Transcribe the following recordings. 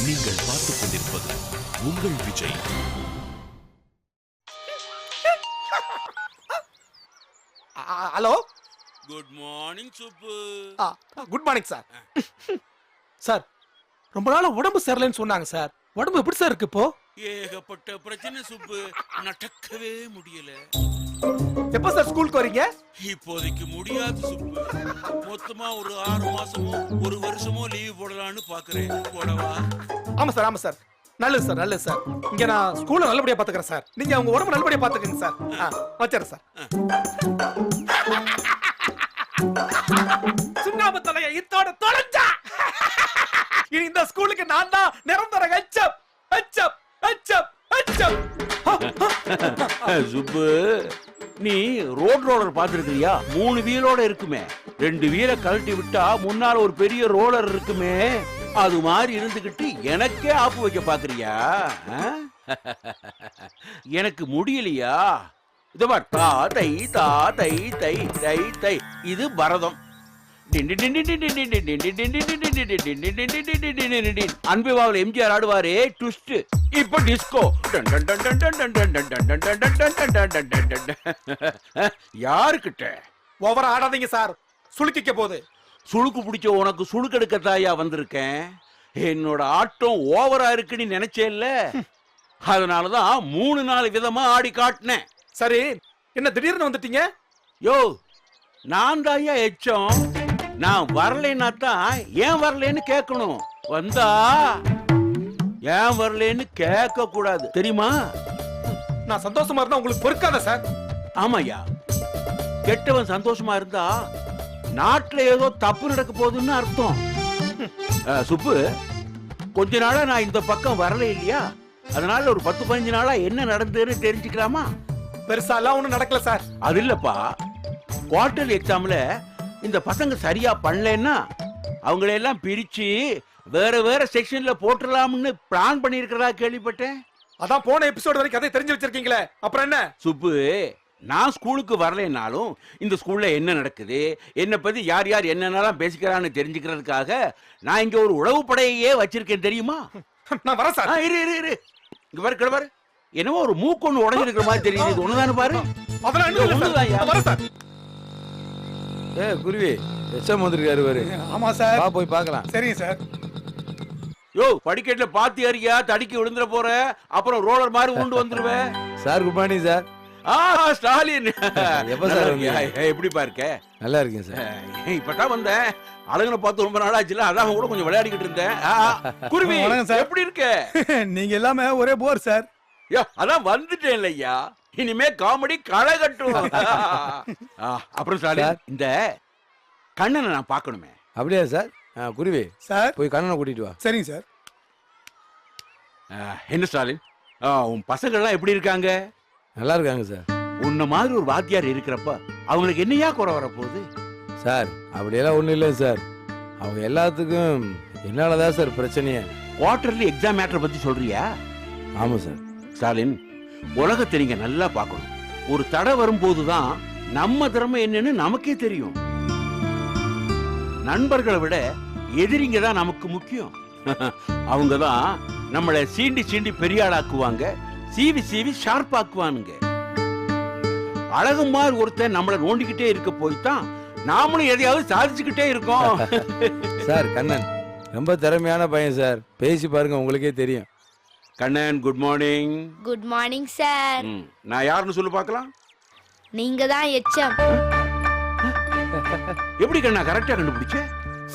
நீங்கள் பார்த்துக் கொண்டிருப்பது உங்கள் Vijay. Hello, good morning Subbu. Good morning sir. Sir, ரொம்ப நாளா உடம்பு சரியில்லைன்னு சொன்னாங்க சார். உடம்பு எப்படி சார் இருக்கு இப்போ? ஏகப்பட்ட பிரச்சனை சுப்பு, நடக்கவே முடியல. எப்ப சார் ஸ்கூலுக்கு வரீங்க? இப்போதைக்கு முடியாது சுப்பு. மொத்தமா ஒரு 6 மாசமோ 1 வருஷமோ லீவ் போடலான்னு பாக்குறேன். போடவா? ஆமா சார், ஆமா சார். நல்லது சார், நல்லது சார். இங்க நான் ஸ்கூல்ல நல்லபடியா பாத்துக்கிறேன் சார். நீங்க உங்க உடம்பு நல்லபடியா பாத்துக்கங்க சார். வச்சிடுறேன் சார். சுண்ணாம்பு தலைய இத்தோட தொலைஞ்சா. இனி இந்த ஸ்கூலுக்கு நான் தான் நிரந்தர HM. HM HM HM. Subbu, நீ ரோட் ரோலர் பாத்துருக்கியா? 3 வீலோட இருக்குமே. 2 வீலை கழட்டி விட்டா முன்னால ஒரு பெரிய ரோலர் இருக்குமே, அது மாதிரி இருந்துகிட்டு எனக்கே ஆப்பு வைக்க பாக்குறியா? எனக்கு முடியலையா? இத பார், தா தை தா தை தை தை தை. இது பரதம். அன்பிவாவில் எம்ஜிஆர் ஆடுவாரே ட்விஸ்ட், இப்ப டிஸ்கோ. யாருக்கிட்ட ஓவரா ஆடாதீங்க சார், சுளுக்கிக்க போகுது. சுளுக்கு பிடிச்ச உனக்கு சுளுக்கெடுக்கத்தாயா வந்திருக்கேன். என்னோட ஆட்டம் ஓவரா இருக்குன்னு நினைச்சேல்ல, அதனாலதான் 3-4 விதமா ஆடி காட்டினேன். சரி, என்ன திடீர்னு வந்துட்டீங்க? யோ, நான் தாயா எச்சம். நான் வரலைன்னா தான் ஏன் வரலன்னு கேட்கணும். வந்தா ஏன் வரலன்னு கேட்க கூடாது, தெரியுமா? நான் சந்தோஷமா இருந்தா உங்களுக்கு பொறுக்காத சார். ஆமாய்யா, கெட்டவன் சந்தோஷமா இருந்தா நாட்டுல ஏதோ தப்பு நடக்க போகுதுன்னு அர்த்தம். சுப்பு, கொஞ்ச நாளா நான் இந்த பக்கம் வரல இல்லையா, அதனால ஒரு 10-15 நாளா என்ன நடந்ததுன்னு தெரிஞ்சுக்கலாமா? பெருசா எல்லாம் ஒண்ணும் நடக்கல சார். அது இல்லப்பா, குவார்டர்லி எக்ஸாம்ல இந்த பசங்க சரியா பண்ணலன்னா அவங்களையெல்லாம் பிரிச்சு வேற வேற செக்ஷன்ல போட்டுடலாம்னு பிளான் பண்ணிருக்கிறதா கேள்விப்பட்டேன். அதான் போன எபிசோட் வரைக்கும் அதை தெரிஞ்சு வச்சிருக்கீங்களே, அப்புறம் என்ன? சுப்பு, நான் ஸ்கூலுக்கு வரலைன்னாலும் இந்த ஸ்கூல்ல என்ன நடக்குது, என்ன பத்தி யார் யார் என்னென்னலாம் பேசிக்கிறான்னு தெரிஞ்சுக்கிறதுக்காக நான் இங்க ஒரு உளவு படையே வச்சிருக்கேன், தெரியுமா? நான் வரேன் சார். இரு இரு இரு, இங்க பாரு, கிட்ட பாரு. என்னவோ ஒரு மூக்கொன்னு உடஞ்சிருக்கிற மாதிரி தெரியுது. இது ஒண்ணுதானே பாரு. அதெல்லாம் ஒண்ணுதான். வரேன் சார். குருவி எச்சம் வந்திருக்காரு பாரு. ஆமா சார், வா போய் பார்க்கலாம். சரிங்க சார். யோ, படிக்கட்டுல பாத்தி அறியா, தடிக்கி விழுந்துற போற, அப்புறம் ரோலர் மாதிரி உண்டு வந்துருவேன். Sir good morning sir. Stalin, எப்ப சார் வந்தீங்க? எப்படி பாருக்க? நல்லா இருக்கேன் சார். இப்பதான் வந்தேன். அழகனை பார்த்து ரொம்ப நாள் ஆச்சுல, அதான் கூட கொஞ்சம் விளையாடிக்கிட்டு இருந்தேன். குருவி, எப்படி இருக்க? நீங்க எல்லாமே ஒரே போர் சார். யோ, அதான் வந்துட்டேன் இல்லையா, இனிமே காமெடி களை கட்டும். அப்புறம் ஸ்டாலின், இந்த கண்ணனை நான் பார்க்கணுமே. அப்படியா சார்? குருவி சார், போய் கண்ணனை கூட்டிட்டு வா. சரிங்க சார். என்ன ஸ்டாலின், உன் பசங்கள்லாம் எப்படி இருக்காங்க? நல்லா இருக்காங்க சார். உன்ன மாதிரி ஒரு வாத்தியார் இருக்கிறப்ப அவங்களுக்கு என்னையா குறை வரப்போகுது? சார் அப்படியெல்லாம் ஒன்றும் இல்லை சார். அவங்க எல்லாத்துக்கும் என்னாலதான் சார் பிரச்சனையே. குவார்டர்லி எக்ஸாம் மேட்டரை பத்தி சொல்றியா? ஆமாம் சார். ஸ்டாலின், உலகத்தை நீங்க நல்லா பார்க்கணும். ஒரு தடை வரும்போதுதான் நம்ம திறமை என்னன்னு நமக்கே தெரியும். நண்பர்களை விட எதிரிங்க தான் நமக்கு முக்கியம். அவங்க தான் நம்மளை சீண்டி சீண்டி பெரிய ஆளாக்குவாங்க, சீவி சீவி ஷார்ப்பாக்குவானுங்க. அழகுமார் ஒருத்தன் நம்மளை நோண்டிக்கிட்டே இருக்க போய்தான் நாமளும் எதையாவது சாதிச்சுக்கிட்டே இருக்கோம். சார் கண்ணன் ரொம்ப திறமையான பையன் சார். பேசி பாருங்க, உங்களுக்கே தெரியும். Kannan, good morning. Good morning sir. நான் யாருன்னு சொல்லு பார்க்கலாம். நீங்க தான் எச்எம். எப்படி கண்ணா கரெக்டா கண்டுபிடிச்ச?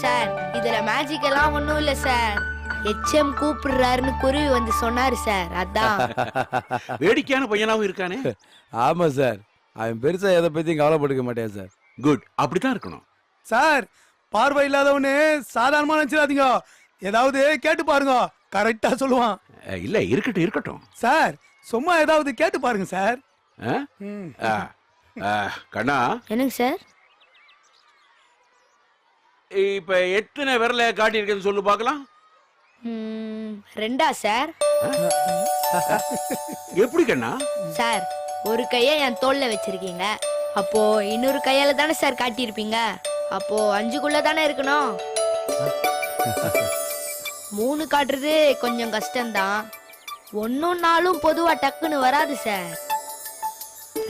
சார், இதுல மேஜிக் எல்லாம் ஒண்ணும் இல்ல சார். எச்எம் கூப்பிடுறாருன்னு குருவி வந்து சொன்னாரு சார், அதான். வேடிக்கையான பையனாவும் இருக்கானே. ஆமா சார், அவன் பெருசா எதை பத்தியும் கவலைப்பட்டுக்க மாட்டேன் சார். குட், அப்படித்தான் இருக்கணும். சார், பார்வை இல்லாதவனு சாதாரணமா நினைச்சிடாதீங்க. ஏதாவது கேட்டு பாருங்க, கரெக்டா சொல்லுவான். இல்ல, இருக்கட்டும் இருக்கட்டும் சார். சும்மா ஏதாவது கேட்டு பாருங்க சார். கண்ணா, என்னங்க சார்? இப்ப எத்தனை விரல காட்டி இருக்கேன்னு சொல்லு பார்க்கலாம். 2 சார். எப்படி கண்ணா? சார், ஒரு கையை என் தோல்ல வச்சிருக்கீங்க, அப்போ இன்னொரு கையால தானே சார் காட்டியிருப்பீங்க. அப்போ 5க்குள்ள தானே இருக்கணும். 3 காட்டுறது கொஞ்சம் கஷ்டம்தான். 1ம் 4ம் பொதுவா டக்குன்னு வராது சார்.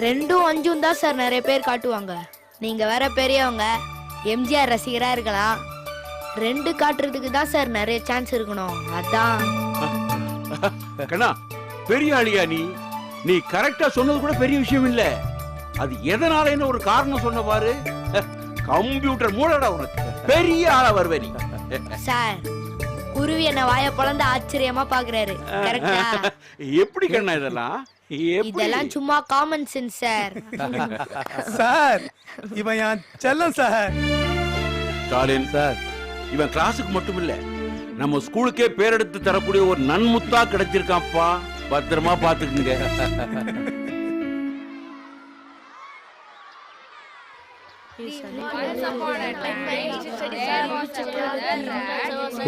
2ம் 5ம் தான் சார் நிறைய பேர் காட்டுவாங்க. நீங்க வேற பெரியவங்க, எம்ஜிஆர் ரசிகரா இருக்கலாம். 2 காட்டுறதுக்கு தான் சார் நிறைய சான்ஸ் இருக்கணும். அதான் கண்ணா, பெரிய ஆளியா நீ கரெக்டா சொன்னது கூட பெரிய விஷயம் இல்ல. அது எதனாலன்னு ஒரு காரணம் சொன்ன பாரு. கம்ப்யூட்டர் மூலடா உனக்கு. பெரிய ஆளா வருவே நீ. சார், குருவி என்ன வாய பொளந்து ஆச்சரியமா பாக்குறாரு. கரெக்டா? எப்படி கண்ணா இதெல்லாம்? இதெல்லாம் சும்மா காமன் சென்ஸ் சார். சார், இவன் என் செல்லம் சார். ஸ்டாலின் சார், இவன் கிளாஸுக்கு மட்டும் இல்ல, நம்ம ஸ்கூலுக்கே பேரெடுத்து தரக்கூடிய ஒரு நன்முத்தா கிடைச்சிருக்கான்ப்பா. பத்திரமா பாத்துக்குங்க.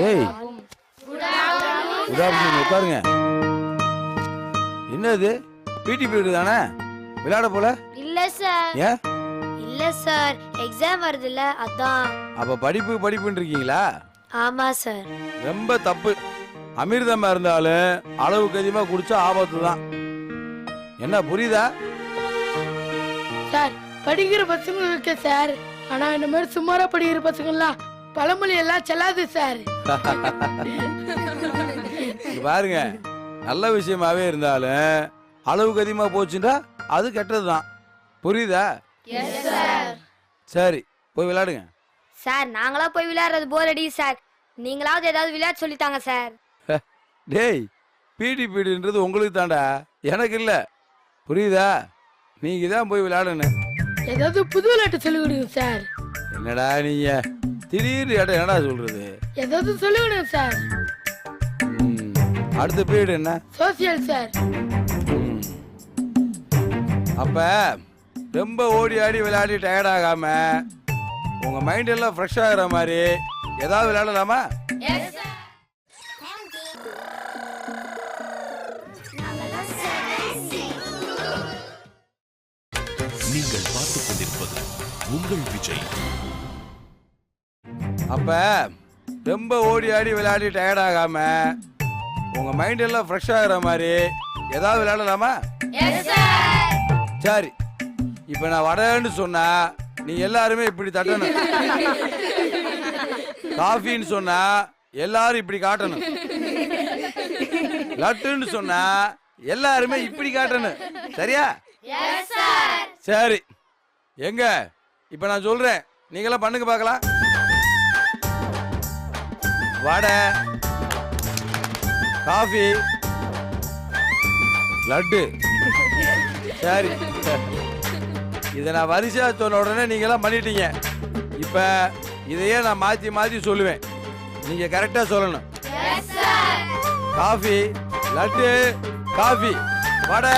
ஏய், உட்காருங்க. என்னது பிடி பீரியட் தானே, விளையாட போல? இல்ல சார். ஏன்? இல்ல சார், எக்ஸாம் வருதுல்ல, அதான். அப்ப படிப்புன்னு இருக்கீங்களா? ஆமா சார். ரொம்ப தப்பு. அமிர்தமா இருந்தாலும் அளவுக்கு அதிகமா குடிச்சா ஆபத்து தான். என்ன புரியுதா? சார், படிக்கிற பசங்க இருக்கு சார். ஆனா இந்த மாதிரி சுமாரா படிக்கிற பசங்கலாம் பழமொழி எல்லாம் செல்லாது சார். இங்க பாருங்க, நல்ல விஷயமாவே இருந்தாலும் அளவுக்கு அதிகமா போச்சுட்டா அது கெட்டதுதான். புரியுதா? சரி, போய் விளையாடுங்க. சார், நாங்களா போய் விளையாடுறது போர் அடி சார். நீங்களாவது ஏதாவது விளையாட்டு சொல்லித்தாங்க சார். டேய், பிடி பீரியட்ன்றது உங்களுக்கு தாண்டா, எனக்கு இல்ல. புரியுதா? நீங்க தான் போய் விளையாடணும். ஏதாவது புது விளையாட்டு சொல்லி கொடுங்க சார். என்னடா நீங்க திடீர்னு ஏட்டா என்னடா சொல்றது? ஏதாவது சொல்லி கொடுங்க சார். அடுத்த பீரியட் என்ன? Social sir. அப்ப ரொம்ப ஓடி ஆடி விளையாடி டயர்ட் ஆகாம உங்க மைண்ட் எல்லாம் ஃப்ரெஷ் ஆகுற மாதிரி ஏதாவது விளையாடலாமா? நீங்கள் பார்த்துக் கொண்டிருப்பது உங்கள் விஜய். அப்ப ரொம்ப ஓடி ஆடி விளையாடி டயர்ட் ஆகாம உங்க மைண்ட் எல்லாம் ஃப்ரெஷ் ஆகுற மாதிரி ஏதாவது விளையாடலாமா? சரி, இப்ப நான் வடன்னு சொன்னா நீ எல்லாருமே இப்படி தட்டணும். காஃபின்னு சொன்னா எல்லாரும் இப்படி காட்டணும். லட்டுன்னு சொன்னா எல்லாருமே இப்படி காட்டணும். சரியா? சரி, எங்க இப்ப நான் சொல்றேன், நீங்களாம் பண்ணுங்க பார்க்கலாம். வடை, காஃபி, லட்டு. சரி, இதை நான் வரிசையா சொன்ன உடனே நீங்களாம் பண்ணிட்டீங்க. இப்ப இதையே நான் மாத்தி மாத்தி சொல்லுவேன், நீங்க கரெக்டா சொல்லணும். காஃபி, லட்டு, காஃபி, வடை,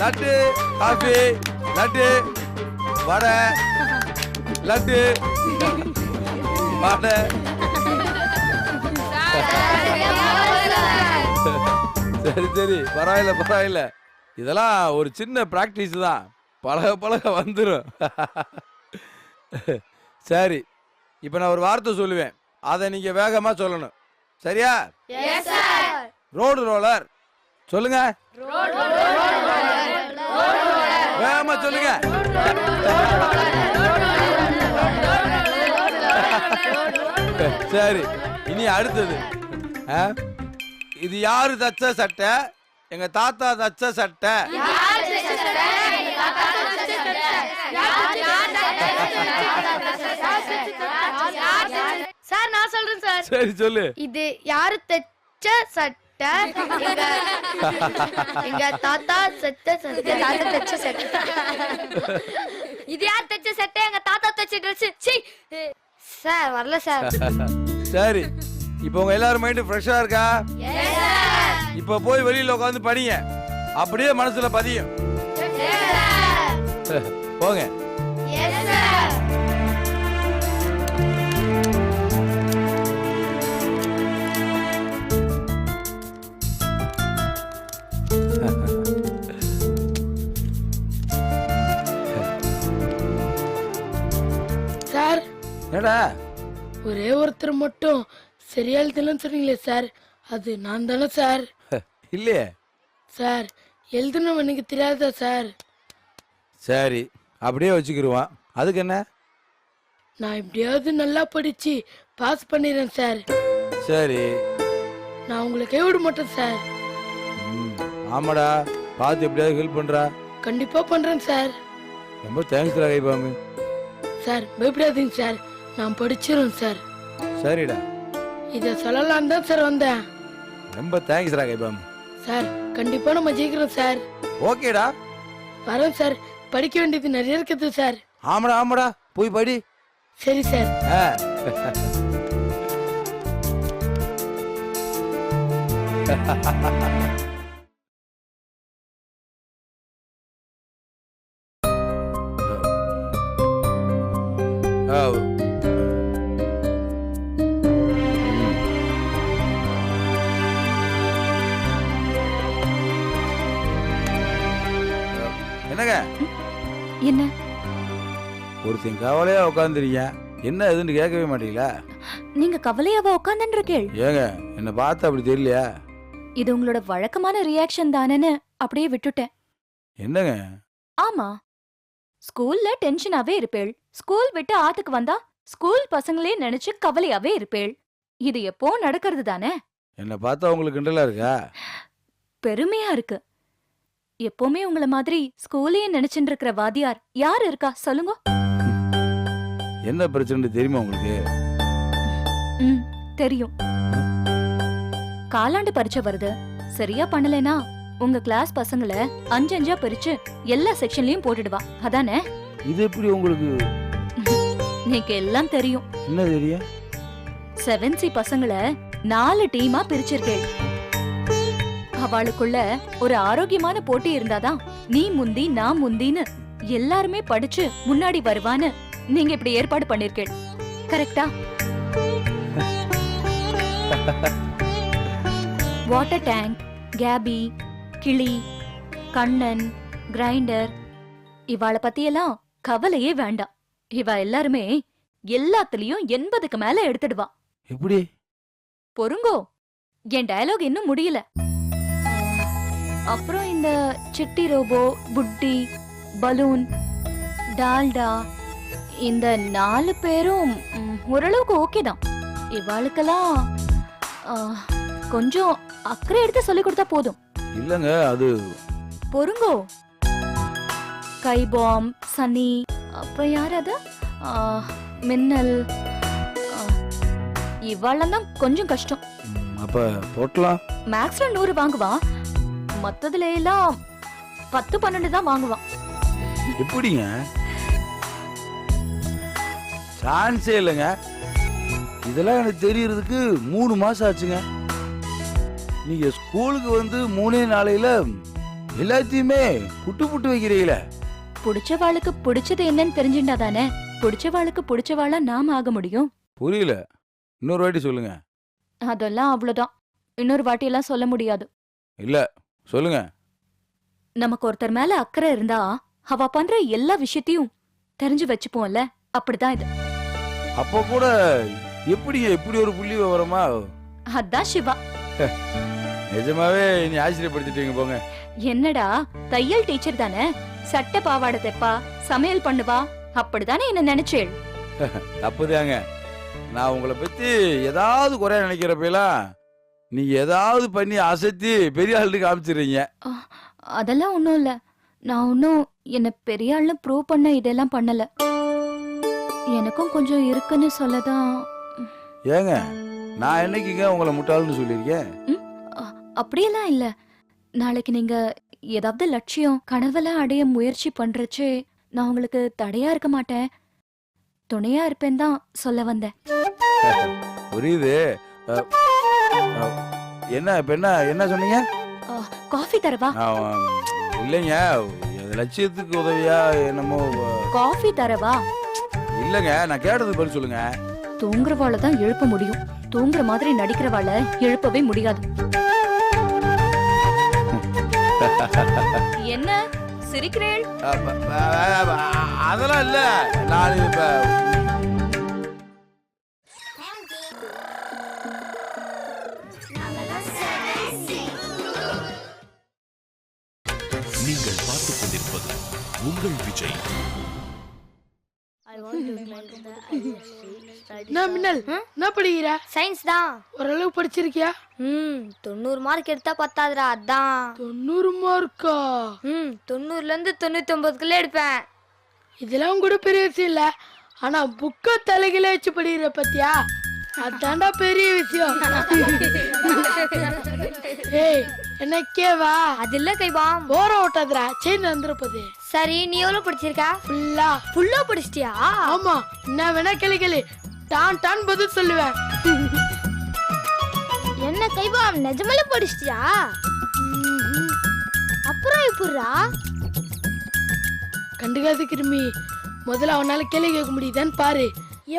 லட்டு, காஃபி, லட்டு, வடை, லட்டு, வடை. சரி சரி, பரவாயில்ல. இதெல்லாம் ஒரு சின்ன பிராக்டிஸ் தான், பழக வந்துடும். சரி, இப்ப நான் ஒரு வார்த்தை சொல்லுவேன், அதை நீங்க வேகமா சொல்லணும். சரியா? ரோடு ரோலர் சொல்லுங்க. வேகமா சொல்லுங்க. சரி, இனி அடுத்தது. இது யாரு தச்ச சட்டை? எங்க தாத்தா தச்ச சட்டை. சார், நான் சொல்றேன் சார். சரி சொல்லு. இது யாரு தச்ச சட்டை? எங்க தாத்தா தச்ச சட்டை. இது யார் தச்ச சட்டை? எங்க தாத்தா தச்ச ட்ரெஸ். சார், வரல சார். சரி, இப்போ உங்க எல்லாரும் மைண்ட் ஃப்ரெஷ்ஷா இருக்கா? இப்ப போய் வெளியில உட்காந்து படிங்க, அப்படியே மனசுல பதியும். போங்க. சார், என்னடா? ஒரே ஒருத்தர் மட்டும் சரியா எழுதலன்னு சொன்னீங்களே சார், அது நான் தானே சார்? இல்லையே. சார் எழுதணும் எனக்கு தெரியாதா சார்? சரி, அப்படியே வச்சுக்கிருவான். அதுக்கு என்ன? நான் எப்படியாவது நல்லா படிச்சு பாஸ் பண்ணிடுறேன் சார். சரி. நான் உங்களை கைவிட மாட்டேன் சார். ஆமாடா, பார்த்து எப்படியாவது ஹெல்ப் பண்றா. கண்டிப்பா பண்றேன் சார். ரொம்ப தேங்க்ஸ்டா கைபாமு. சார் பயப்படாதீங்க சார், நான் படிச்சிருவேன் சார். சரிடா. இதை சொல்லலாம் தான் சார் வந்தேன். ரொம்ப தேங்க்ஸ்டா கைபாமு. சார் கண்டிப்பா நம்ம ஜெயிக்கிறோம் சார். ஓகேடா. வரோம் சார், படிக்க வேண்டியது நிறைய இருக்குது சார். ஆமாடா ஆமாடா, போய் படி. சரி சார். என்னங்க? என்ன ஒருத்தன் கவலையா உட்காந்துருக்கீங்க, என்ன எதுன்னு கேட்கவே மாட்டீங்களா? நீங்க கவலையாவா உட்கார்ந்துட்டு இருக்கேள்? ஏங்க என்ன பார்த்தா அப்படி தெரியலையா? இது உங்களோட வழக்கமான ரியாக்ஷன் தானேன்னு அப்படியே விட்டுட்டேன். என்னங்க? ஆமா, ஸ்கூல்ல டென்ஷனாவே இருப்பேள், ஸ்கூல் விட்டு ஆத்துக்கு வந்தா ஸ்கூல் பசங்களே நினைச்சு கவலையாவே இருப்பேள். இது எப்போ நடக்கிறது தானே? என்ன பார்த்தா உங்களுக்கு கிண்டலா இருக்கா? பெருமையா இருக்கு. எப்பவுமே உங்கள மாதிரி ஸ்கூலையே நினைச்சுட்டு இருக்கிற வாத்தியார் யார் இருக்கா சொல்லுங்க. என்ன பிரச்சனை தெரியுமா உங்களுக்கு? தெரியும். காலாண்டு பரீட்சை வருது, சரியா பண்ணலைனா உங்க கிளாஸ் பசங்களை 5 பிரிச்சு எல்லா செக்ஷன்லயும் போட்டுடுவா, அதானே? இது எப்படி உங்களுக்கு? நீக்கு எல்லாம் தெரியும். என்ன தெரியும்? 7C பசங்களை 4 டீமா பிரிச்சிருக்கேள். அவளுக்குள்ள ஒரு ஆரோக்கியமான போட்டி இருந்தாதான் நீ முந்தி நான் முந்தின்னு எல்லாருமே படிச்சு முன்னாடி வருவான்னு நீங்க இப்படி ஏற்பாடு பண்ணிருக்கேள். கரெக்டா? வாட்டர் டேங்க், கேபி, கிளி, கண்ணன், கிரைண்டர், இவாளை பத்தியெல்லாம் கவலையே வேண்டாம். இவ எல்லாருமே எல்லாத்துலயும் 80க்கு மேல எடுத்துடுவா. எப்படி? பொறுங்கோ, என் டயலாக் இன்னும் முடியல. அப்புறம் இந்த சிட்டி ரோபோ, புட்டி, பலூன், டால்டா, இந்த 4 பேரும் ஓரளவுக்கு ஓகே தான். இவாளுக்கெல்லாம் கொஞ்சம் அக்கறை எடுத்து சொல்லி கொடுத்தா போதும். இல்லங்க, அது பொறுங்கோ. கை பாம், சனி, அப்புறம் யார் அது, மின்னல், இவாளெல்லாம் கொஞ்சம் கஷ்டம். அப்ப போட்டலாம். மேக்ஸ்ல 100 வாங்குவா, மத்ததுல எல்லாம் 10-12 தான் வாங்குவான். எப்படிங்க? சான்ஸே இல்லைங்க. இதெல்லாம் எனக்கு தெரியறதுக்கு 3 மாசம் ஆச்சுங்க. நீங்க ஸ்கூலுக்கு வந்து 3 நாளையில எல்லாத்தையுமே புட்டு வைக்கிறீங்களே. புடிச்சவாளுக்கு பிடிச்சது என்னன்னு தெரிஞ்சுட்டா தானே பிடிச்சவாளுக்கு பிடிச்சவாளா நாம ஆக முடியும். புரியல, இன்னொரு வாட்டி சொல்லுங்க. அதெல்லாம் அவ்வளவுதான், இன்னொரு வாட்டி எல்லாம் சொல்ல முடியாது. இல்ல சொல்லுங்க. நமக்கு ஒருத்தர் மேல அக்கறை இருந்தா அவ பண்ற எல்லா விஷயத்தையும் தெரிஞ்சு வச்சுப்போம்ல, அப்படிதான் இது. அப்ப கூட எப்படிங்க இப்படி ஒரு புள்ளி விவரமா? அதான் சிவா. நிஜமாவே நீ ஆச்சரியப்படுத்திட்டீங்க போங்க. என்னடா, தையல் டீச்சர் தானே, சட்டை பாவாடை தைப்பா, சமையல் பண்ணுவா, அப்படித்தானே என்ன நினைச்சேள்? தப்புதாங்க. நான் உங்களை பத்தி ஏதாவது குறை நினைக்கிறப்பெல்லாம் நீங்க ஏதாவது பண்ணி அசத்தி பெரிய ஆளுக்கு காமிச்சிடுறீங்க. அதெல்லாம் ஒண்ணும் இல்ல, நான் ஒன்னும் என்ன பெரிய ஆள்னு ப்ரூவ் பண்ண இதெல்லாம் பண்ணல. எனக்கும் கொஞ்சம் இருக்குன்னு சொல்லதான். ஏங்க, நான் என்னைக்குங்க உங்களை முட்டாள்னு சொல்லியிருக்கேன்? அப்படியெல்லாம் இல்ல. நாளைக்கு நீங்க ஏதாவது லட்சியம் கனவுல அடைய முயற்சி பண்றச்சே நான் உங்களுக்கு தடையா இருக்க மாட்டேன், துணையா இருப்பேன் தான் சொல்ல வந்தேன். புரியுது. என்ன இப்ப என்ன சொன்னீங்க? காஃபி தரவா? இல்லைங்க, லட்சியத்துக்கு உதவியா என்னமோ. காஃபி தரவா? இல்லங்க, நான் கேட்டது பதில் சொல்லுங்க. தூங்குறவாள தான் எழுப்ப முடியும், தூங்குற மாதிரி நடிக்கிறவாள எழுப்பவே முடியாது. என்ன சிரிக்கிறேள்? அதெல்லாம் இல்ல, நான் இப்ப உங்கள் விஜய். என்ன மின்னல் என்ன படிக்கிற? சயின்ஸ் தான். ஓரளவு படிச்சிருக்கியா? 90 மார்க் எடுத்தா பத்தாதுடா, அதான். 90 மார்க்கா? 90ல இருந்து 99க்குள்ள எடுப்பேன். இதெல்லாம் கூட பெரிய விஷயம் இல்ல. ஆனா புக்க தலைகில வச்சு படிக்கிற பத்தியா, அதான்டா பெரிய விஷயம். ஏய் என்னக்கேவா? அது இல்ல கைபாம். போற ஓட்டாதரா, செயின் வந்துருப்பது. சரி, நீ எவ்வளவு படிச்சிருக்க? ஃபுல்லா படிச்சிட்டியா? ஆமா. என்ன வேணா கேளு, டான் டான் பதில் சொல்லுவேன். என்ன கைபாம், நிஜமாலே படிச்சிட்டியா? அப்புறம் எப்படிடா? கண்டுக்காத கிருமி, முதல்ல அவனால கேள்வி கேட்க முடியுதான்னு பாரு.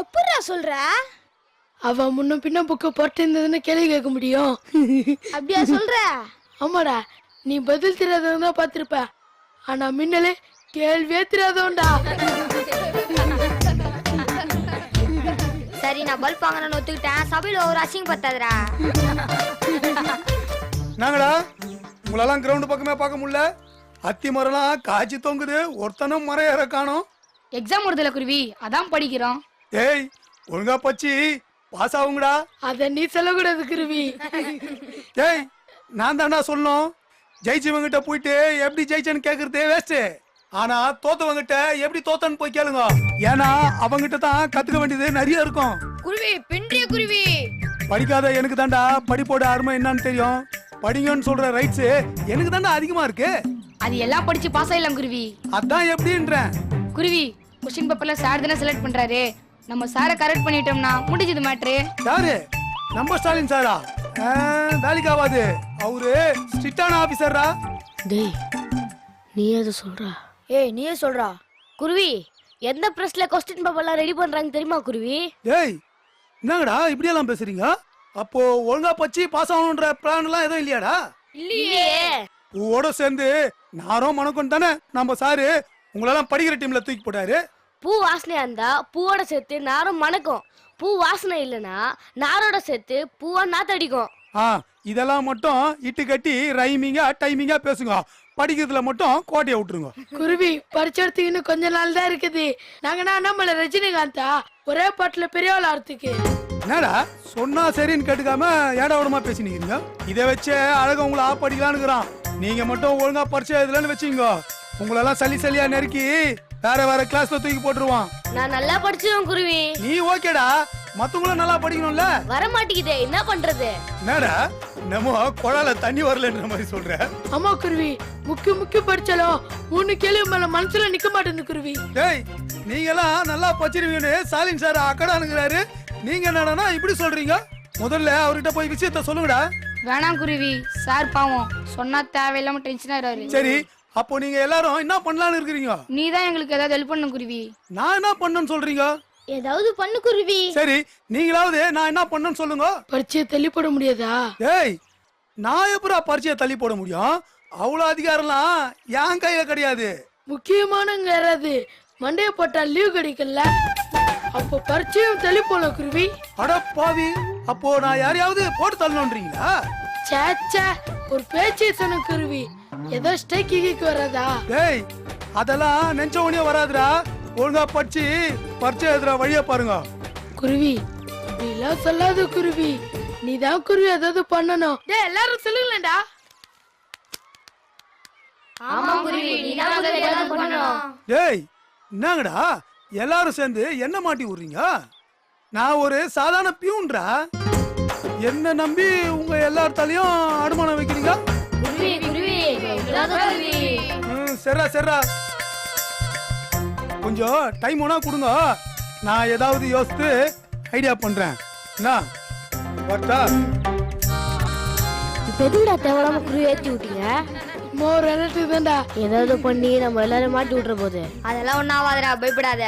எப்படிடா சொல்ற? அவன் முன்னும் பின்ன புக்கு போட்டு இருந்ததுன்னு கேள்வி கேட்க முடியும். அப்படியா சொல்ற? ஆமாடா, நீ பதில் தெரியாதவன் தான் பார்த்திருப்ப. ஆனா மின்னலே கேள்வியே தெரியாதவன்டா. சரி, நான் பல்ப் வாங்கணும்னு ஒத்துக்கிட்டேன். சபையில ஒரு அசிங்க பத்தாதுடா. நாங்கடா உங்களெல்லாம் கிரவுண்ட் பக்கமே பார்க்க முடியல. அத்தி மரம்லாம் காய்ச்சி தொங்குது, ஒருத்தனும் மரம் ஏற காணோம். எக்ஸாம் வருதுல குருவி, அதான் படிக்கிறோம். ஏய் ஒழுங்கா பச்சி பாஸ் ஆகுங்கடா. அத நீ சொல்லக்கூடாது கிருமி. ஏய் நான் தாண்டா சொல்லணும், ஜெயிச்சவங்கிட்ட போயிட்டு எப்படி ஜெயிச்சேன்னு கேக்குறதே வேஸ்ட். ஆனா தோத்தவங்கிட்ட எப்படி தோத்தன்னு போய் கேளுங்க. ஏன்னா அவங்கிட்ட தான் கத்துக்க வேண்டியது நிறைய இருக்கும். குருவி பின்றிய குருவி. படிக்காத எனக்கு தாண்டா படிப்போட அருமை என்னன்னு தெரியும். படிங்கன்னு சொல்ற ரைட்ஸ் எனக்கு தாண்டா அதிகமா இருக்கு. அது எல்லாம் படிச்சு பாஸ் ஆயிடலாம் குருவி. அதான் எப்படின்றேன். குருவி, கொஸ்டின் பேப்பர்ல சார் தானே செலக்ட் பண்றாரு. நம்ம சாரை கரெக்ட் பண்ணிட்டோம்னா முடிஞ்சது மேட்ரு. யாரு? நம்ம ஸ்டாலின் சாரா? வேலைக்கு ஆகாது, அவரு ஸ்ட்ரிக்டான ஆபீசரா. டேய் நீ எதை சொல்ற? ஏய் நீயே சொல்றா. குருவி, எந்த பிரஸ்ல கொஸ்டின் பேப்பர்லாம் ரெடி பண்றாங்க தெரியுமா குருவி? டேய் என்னங்கடா இப்படி எல்லாம் பேசுறீங்க? அப்போ ஒழுங்கா பச்சி பாஸ் ஆகணுன்ற பிளான் எல்லாம் எதுவும் இல்லையாடா? இல்லையே. பூவோட சேர்ந்து நாரும் மணக்கும் தானே நம்ம சாரு உங்களெல்லாம் படிக்கிற டீம்ல தூக்கி போட்டாரு. பூ வாசனையா இருந்தா பூவோட சேர்த்து நாரும் மணக்கும். பூ வாசனை இல்லனா நாரோட சேர்த்து பூவா நாத்தடிக்கும். இதெல்லாம் மட்டும் இட்டு கட்டி ரைமிங்கா டைமிங்கா பேசுங்க. படிக்கிறதுல மட்டும் கோட்டையை விட்டுருங்க. குருவி, பரிச்செடுத்து இன்னும் கொஞ்ச நாள் தான் இருக்குது. நாங்கன்னா நம்மள ரஜினிகாந்தா ஒரே பாட்டுல பெரியவாள் ஆறதுக்கு. என்னடா சொன்னா சரின்னு கேட்டுக்காம ஏடாவிடமா பேசினீங்க. இதை வச்சே அழகா உங்களை ஆப் படிக்கலான்னு. நீங்க மட்டும் ஒழுங்கா பரிச்சை இதுலன்னு வச்சுங்க, உங்களெல்லாம் சளி சளியா நெருக்கி வேற வேற கிளாஸ்ல தூக்கி போட்டுருவான். நான் நல்லா படிச்சிருவேன் குருவி. நீ ஓகேடா, மத்தவங்களும் நல்லா படிக்கணும்ல. வர மாட்டேங்குதே, என்ன பண்றது? என்னடா நம்ம குழால தண்ணி வரலன்ற மாதிரி சொல்ற? ஆமா குருவி, முக்கி படிச்சாலும் 3 கேள்வி மேல மனசுல நிக்க மாட்டேங்குது குருவி. டேய் நீங்க எல்லாம் நல்லா படிச்சிருவீங்கன்னு ஸ்டாலின் சார் அக்கடானுங்கிறாரு. நீங்க என்னடா இப்படி சொல்றீங்க? முதல்ல அவர்கிட்ட போய் விஷயத்த சொல்லுங்கடா. வேணாம் குருவி, சார் பாவம், சொன்னா தேவையில்லாம டென்ஷன் ஆயிடுறாரு. சரி, அப்போ நீங்க எல்லாரும் என்ன பண்ணலாம்னு இருக்கீங்க? நீ தான் எங்களுக்கு ஏதாவது ஹெல்ப் பண்ணணும் குருவி. நான் என்ன பண்ணணும்னு சொல்றீங்க? ஏதாவது பண்ணு குருவி. சரி, நீங்களாவது நான் என்ன பண்ணணும்னு சொல்லுங்க. பரிச்சையை தள்ளி போட முடியாதா? ஏய் நான் எப்படா பரிச்சையை தள்ளி போட முடியும்? அவ்வளவு அதிகாரம்லாம் என் கையில கிடையாது. முக்கியமானவங்க யாராவது மண்டைய போட்டா லீவ் கிடைக்கல, அப்போ பரிச்சையும் தள்ளி போல குருவி. அட பாவி, அப்போ நான் யாரையாவது போட்டு தள்ளணும்ன்றீங்களா? சேச்சா, ஒரு பேச்சு சொன்ன குருவி, ஏதோ ஸ்ட்ரைக்கு வராதா? டேய் அதெல்லாம் நெஞ்சவனே வராதுடா. ஒழுங்கா படிச்சு பரிச்சை எழுதுற வழிய பாருங்க. குருவி இப்படிலாம் சொல்லாத குருவி, நீதான் குருவி ஏதாவது பண்ணணும். டேய் எல்லாரும் சொல்லுங்களேன்டா. ஆமா குருவி, நீ தான் முதல்ல ஏதாவது பண்ணணும். டேய் என்னங்கடா எல்லாரும் சேர்ந்து என்ன மாட்டி விடுறீங்க? நான் ஒரு சாதாரண பியூன்றா. என்ன நம்பி உங்க எல்லாத்தாலையும் அனுமானம் வைக்கிறீங்க. குருவி குருவி, விடாத குருவி. சரிடா சரிடா, கொஞ்சம் டைம் வேணா கொடுங்க, நான் ஏதாவது யோசித்து ஐடியா பண்றேன். என்ன வரட்டா? இப்ப எதுக்குடா தேவையில்லாம குருவி ஏத்தி விட்டீங்க? மோர் ரிலேட்டிவ் தான்டா. ஏதாவது பண்ணி நம்ம எல்லாரும் மாட்டி விட்டுற போது. அதெல்லாம் ஒன்னும் ஆகாதடா, பயப்படாத.